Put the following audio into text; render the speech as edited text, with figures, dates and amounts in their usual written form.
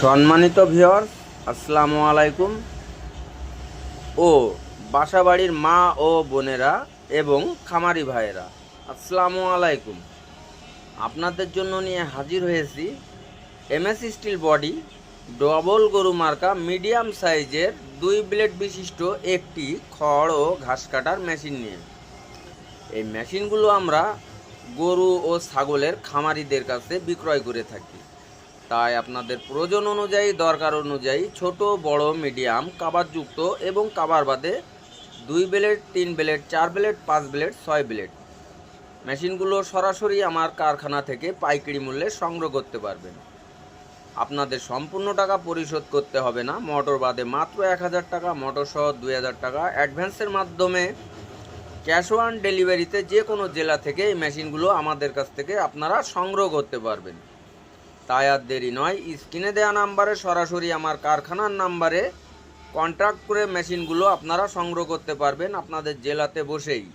সম্মানিত ভিউয়ার্স, আসসালামু আলাইকুম ও বাসাবাড়ির মা ও বোনেরা এবং খামারি ভাইয়েরা, আসসালামু আলাইকুম। আপনাদের জন্য নিয়ে হাজির হয়েছি এমএস স্টিল বডি ডবল গরু মার্কা মিডিয়াম সাইজের 2 ব্লেড বিশিষ্ট একটি খড় ও ঘাস কাটার মেশিন নিয়ে। এই মেশিনগুলো আমরা গরু ও ছাগলের খামারিদের কাছে বিক্রয় করে থাকি। তাই আপনাদের প্রয়োজন অনুযায়ী, দরকার অনুযায়ী ছোট বড় মিডিয়াম কাভারযুক্ত এবং কাভার বাদে 2 blade, 3 blade, 4 blade, 5 blade, 6 blade মেশিনগুলো সরাসরি আমার কারখানা থেকে পাইকারি মূল্যে সংগ্রহ করতে পারবেন। আপনাদের সম্পূর্ণ টাকা পরিশোধ করতে হবে না। মোটর বাদে মাত্র 1000 টাকা, মোটর সহ 2000 টাকা অ্যাডভান্সের মাধ্যমে ক্যাশ অন ডেলিভারিতে যে কোনো জেলা থেকে এই মেশিনগুলো আমাদের কাছ থেকে আপনারা সংগ্রহ করতে পারবেন। তাই আর দেরি নয়, স্ক্রিনে দেওয়া নাম্বারে সরাসরি আমার কারখানার নাম্বারে কন্ট্যাক্ট করে মেশিনগুলো আপনারা সংগ্রহ করতে পারবেন আপনাদের জেলাতে বসেই।